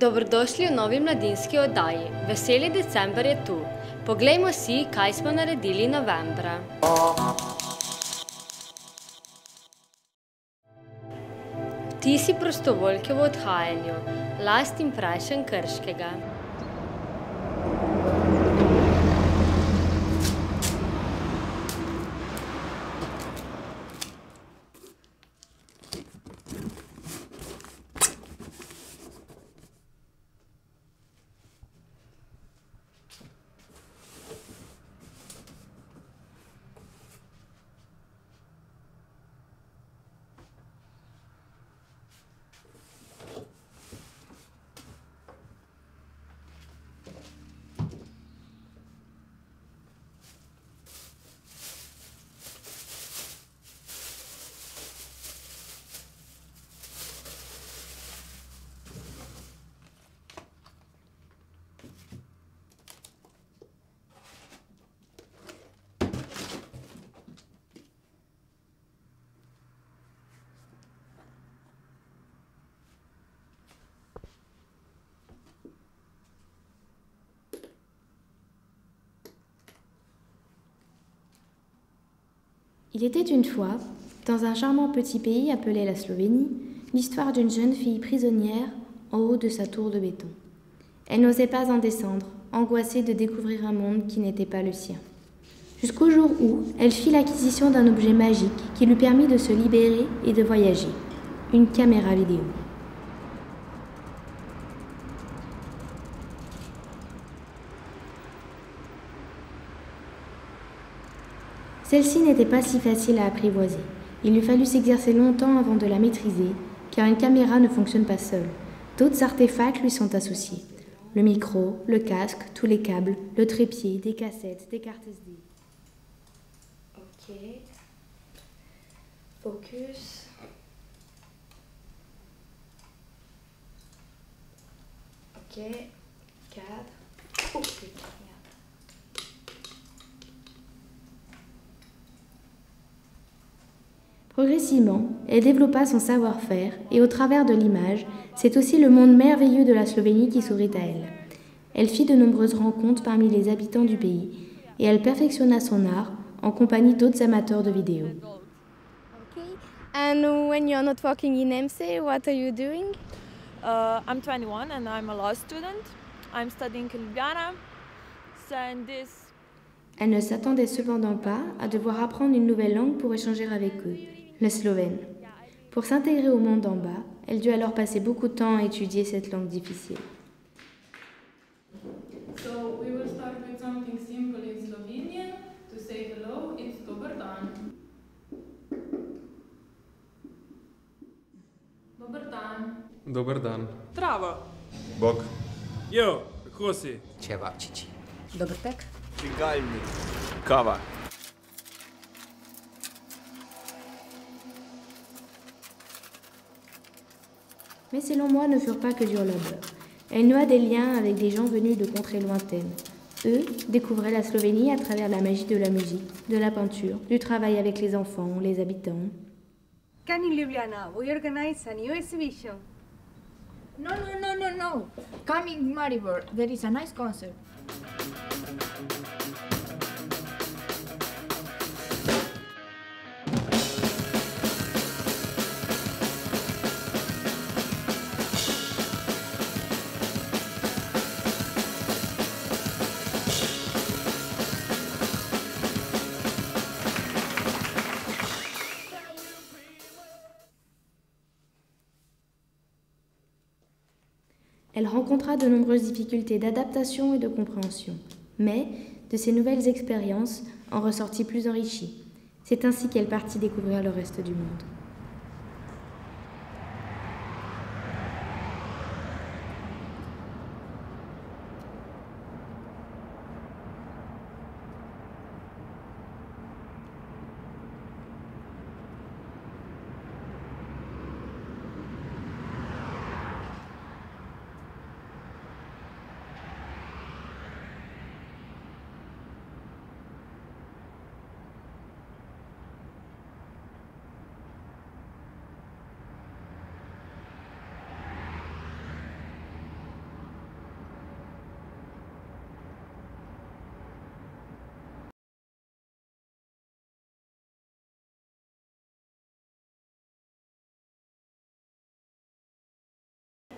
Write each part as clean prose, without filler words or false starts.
Dobrodošli v novi mladinski oddaji. Veseli december je tu. Poglejmo si, kaj smo naredili novembra. Vtisi prostovoljke v odhajanju. Last impression Krškega. Il était une fois, dans un charmant petit pays appelé la Slovénie, l'histoire d'une jeune fille prisonnière en haut de sa tour de béton. Elle n'osait pas en descendre, angoissée de découvrir un monde qui n'était pas le sien. Jusqu'au jour où elle fit l'acquisition d'un objet magique qui lui permit de se libérer et de voyager, une caméra vidéo. Celle-ci n'était pas si facile à apprivoiser. Il lui fallut s'exercer longtemps avant de la maîtriser, car une caméra ne fonctionne pas seule. D'autres artefacts lui sont associés. Le micro, le casque, tous les câbles, le trépied, des cassettes, des cartes SD. Ok. Focus. Ok. Cadre. Oh putain. Progressivement, elle développa son savoir-faire et au travers de l'image, c'est aussi le monde merveilleux de la Slovénie qui s'ouvrit à elle. Elle fit de nombreuses rencontres parmi les habitants du pays et elle perfectionna son art en compagnie d'autres amateurs de vidéos. Okay. And when you're not working in MC, what are you doing? I'm 21 and I'm a law student. I'm studying in Ljubljana. Elle ne s'attendait cependant pas à devoir apprendre une nouvelle langue pour échanger avec eux, le slovène. Pour s'intégrer au monde en bas, elle dut alors passer beaucoup de temps à étudier cette langue difficile. So we will start with something simple in Slovenian. To say hello, it's dober dan. Dober dan. Dober dan. Zdravo. Bog. Jo, kako si? Čevapčiči. Dober tek. Čigalni. Kava. Mais ces longs mois ne furent pas que du labeur. Elle noua des liens avec des gens venus de contrées lointaines. Eux découvraient la Slovénie à travers la magie de la musique, de la peinture, du travail avec les enfants, les habitants. Can in Ljubljana we organize a new exhibition? No. Come in Maribor. There is a nice concert. Elle rencontra de nombreuses difficultés d'adaptation et de compréhension. Mais, de ces nouvelles expériences, en ressortit plus enrichie. C'est ainsi qu'elle partit découvrir le reste du monde.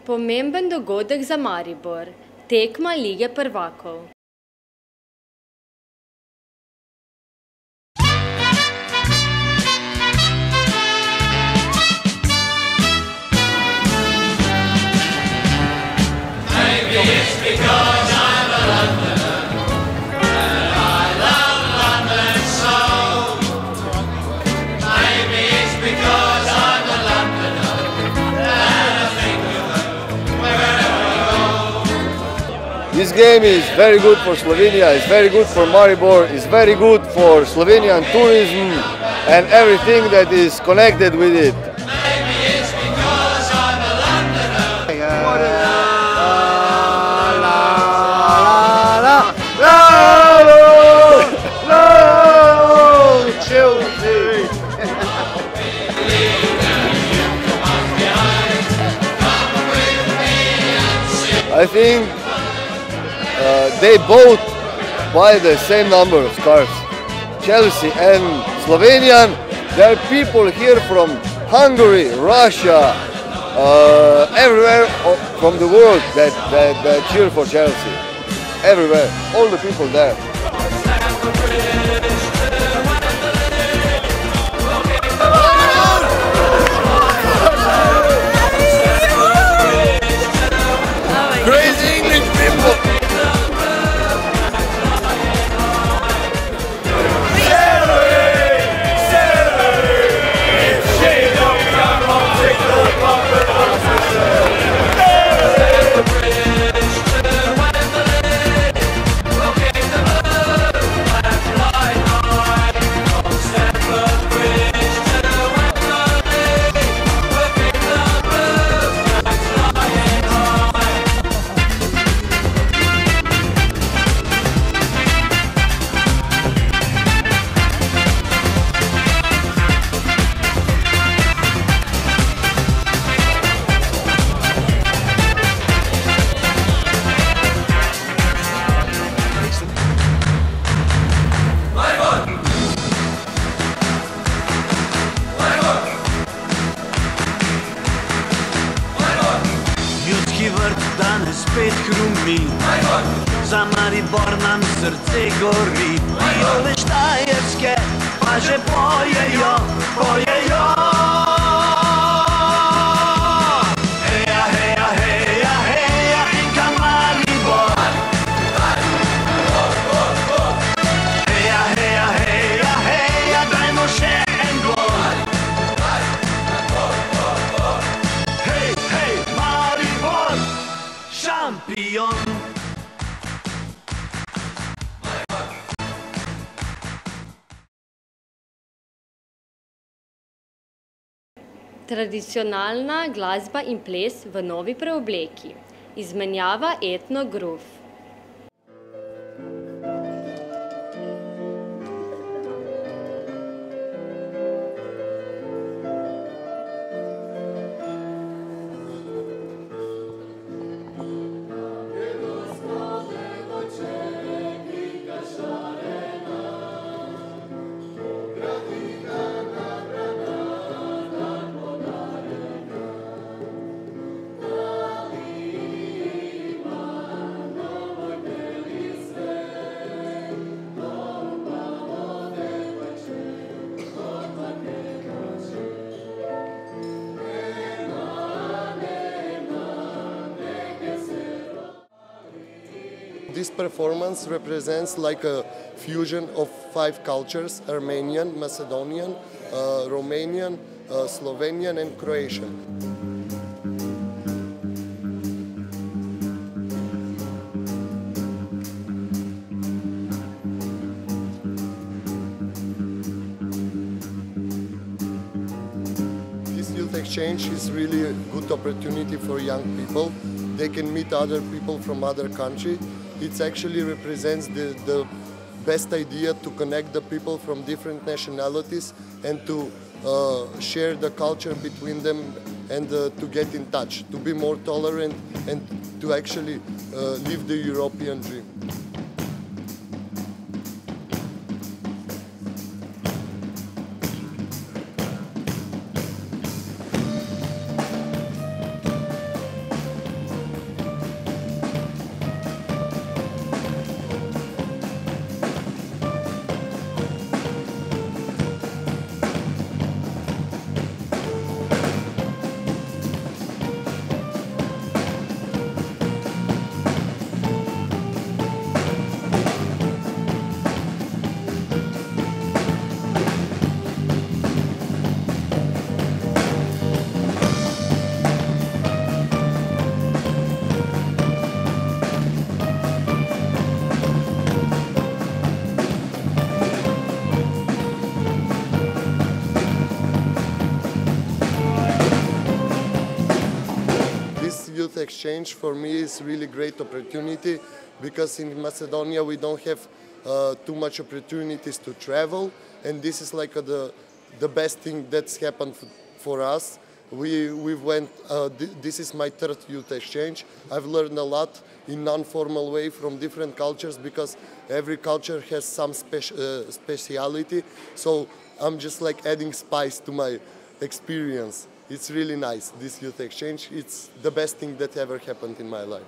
Pomemben dogodek za Maribor, tekma Lige prvakov. This game is very good for Slovenia, it's very good for Maribor, it's very good for Slovenian tourism and everything that is connected with it. I think they both buy the same number of scarves. Chelsea and Slovenian, there are people here from Hungary, Russia, everywhere from the world that cheer for Chelsea. Everywhere, all the people there. Crazy English people! Spet hrumi, za Maribor nam srce gori. Viole štajerske pa že pojejo, pojejo. Heja, heja, heja, heja, Inka Maribor. Heja, heja, heja, heja, dajmo še en gol. Hej, hej, Maribor, šampion. Tradicionalna glasba in ples v novi preobleki. Izmenjava etno groove. This performance represents like a fusion of 5 cultures: Armenian, Macedonian, Romanian, Slovenian and Croatian. This youth exchange is really a good opportunity for young people. They can meet other people from other countries. It actually represents the best idea to connect the people from different nationalities and to share the culture between them and to get in touch, to be more tolerant and to actually live the European dream. exchange for me is really great opportunity because in Macedonia we don't have too much opportunities to travel, and this is like the best thing that's happened for us. We went. This is my third youth exchange. I've learned a lot in non-formal way from different cultures because every culture has some speciality. So I'm just like adding spice to my experience. It's really nice, this youth exchange. It's the best thing that ever happened in my life.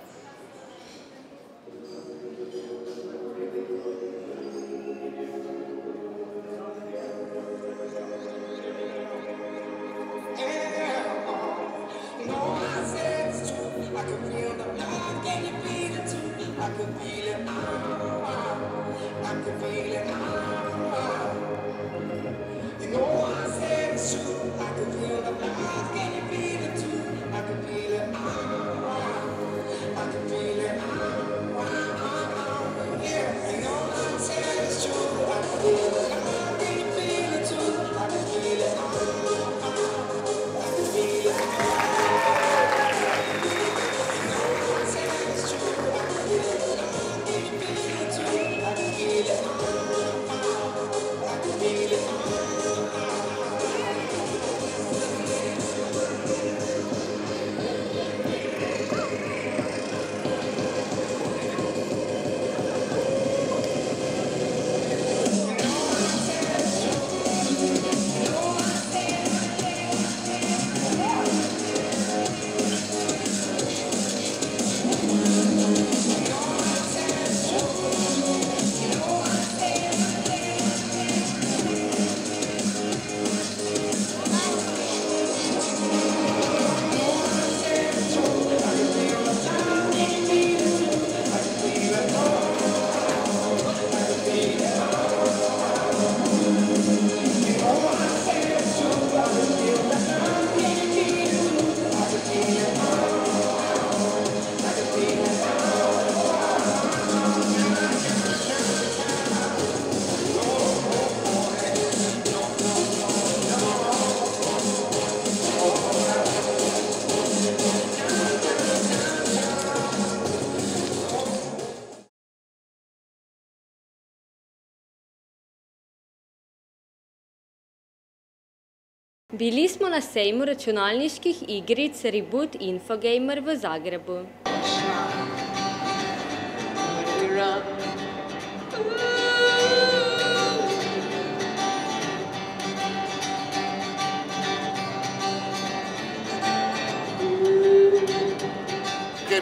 Bili smo na sejmu računalniških igric Reboot Infogamer v Zagrebu.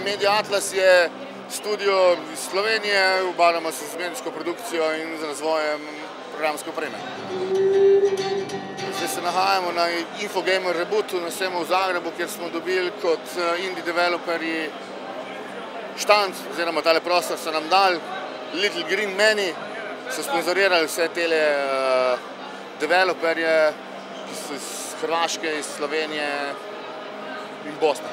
Media Atlas je studio iz Slovenije, ubadamo se z medijsko produkcijo in z razvojem programske opreme. Zdaj se nahajamo na Infogamer Rebootu na sejmu v Zagrebu, kjer smo dobili kot indie developerji štand, oziroma tale prostor so nam dali, Little Green Meni, so sponzorirali vse tele developerje iz Hrvaške, iz Slovenije in Bosne.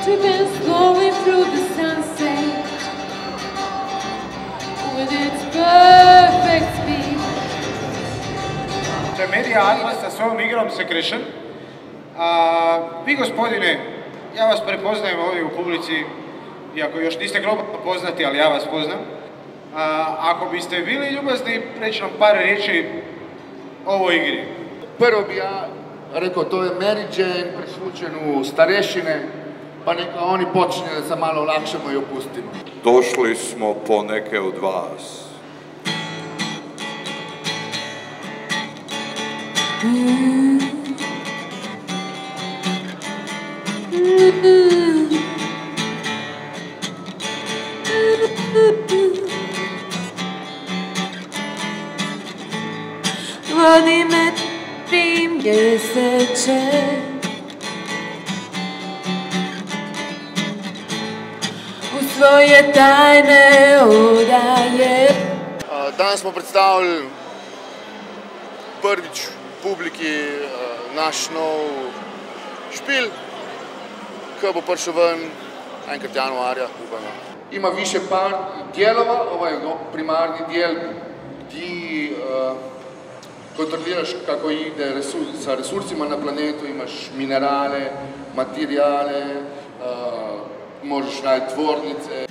Tripping slowly through the sunset with its perfect speed. To je Media Atlas sa svojom igrom Secretion. Vi gospodine, ja vas prepoznajem ovdje u publici, iako još niste globalno poznati, ali ja vas poznam. Ako biste bili ljubazni, reći nam par riječi o ovoj igri. Prvo bi ja rekao, to je Mary Jane presvučen u starešine, pa neka oni počne da se malo olakšamo i opustimo. Došli smo po neke od vas. Vodi me tim gdje se će. Svoje tajne odaje. Danes smo predstavili prvič publiki naš nov špil, ki bo prišel ven enkrat januarja, upamo. Ima više dijelova, ovo je primarni dijel gdje kontroliraš kako ide sa resursima na planetu, imaš minerale, materijale, možeš raditi tvornice.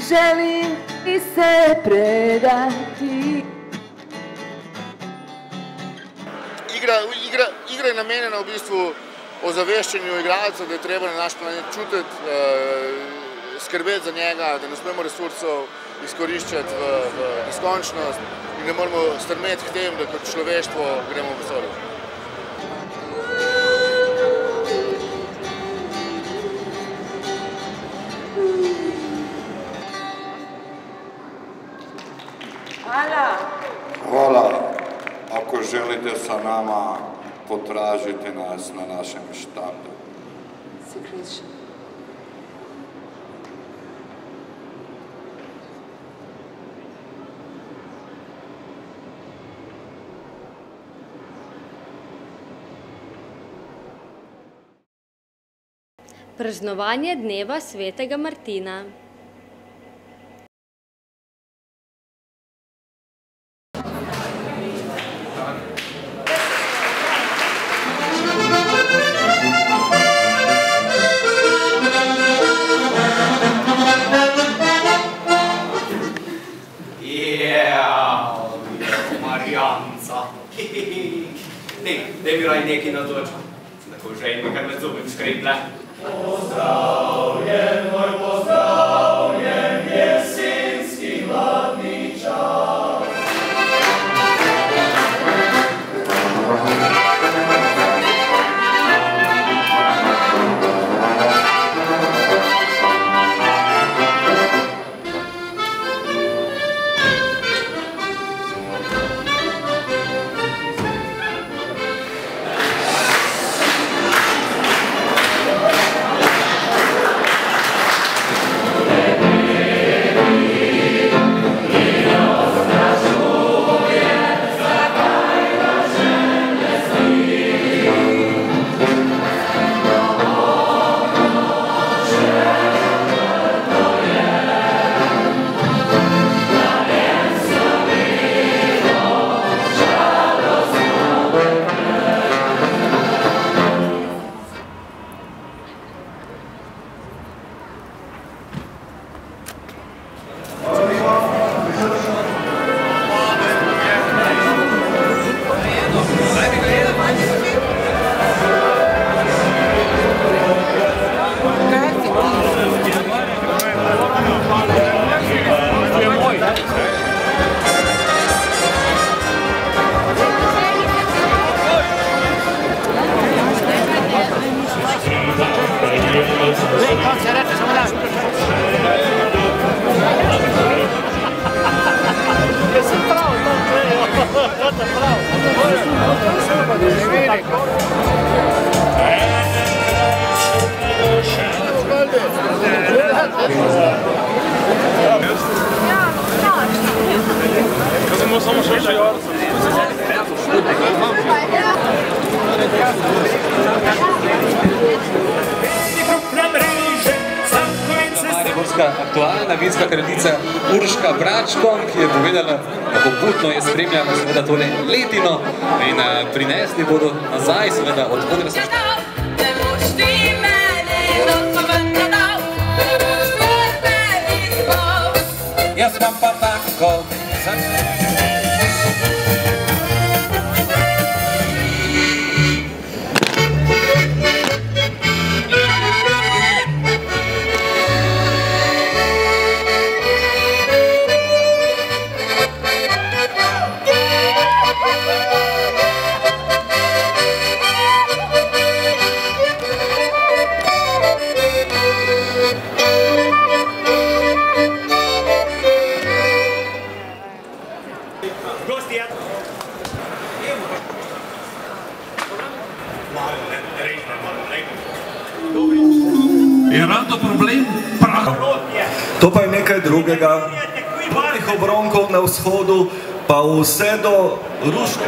Želim ti se predati. Igra je namenjena v bistvu ozaveščanju igralcev, da je treba na naš planet čutiti, skrbeti za njega, da ne smemo resursov izkoriščati v neskončnost in da moramo strmeti k tem, da kot človeštvo gremo v vesolje. Hvala. Ako želite sa nama, potražite nas na našem štandu. Praznovanje dneva svetega Martina. Daj mi raj nekaj na točko, tako žej mi kar med zubim škriple. Pozdravljen, moj pozdravljen, jesenski hladni čas. Aktualna vinska kraljica Urška Bračko, ki je povedala, kako budno je spremljala seveda tole letino in prinesli bodo nazaj seveda od odra se Jaz vam pa tako Je ravno problem prav. To pa je nekaj drugega. Prvih obronkov na vzhodu pa vse do Ruške.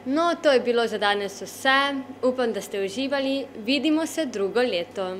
No, to je bilo za danes vse. Upam, da ste uživali. Vidimo se drugo leto.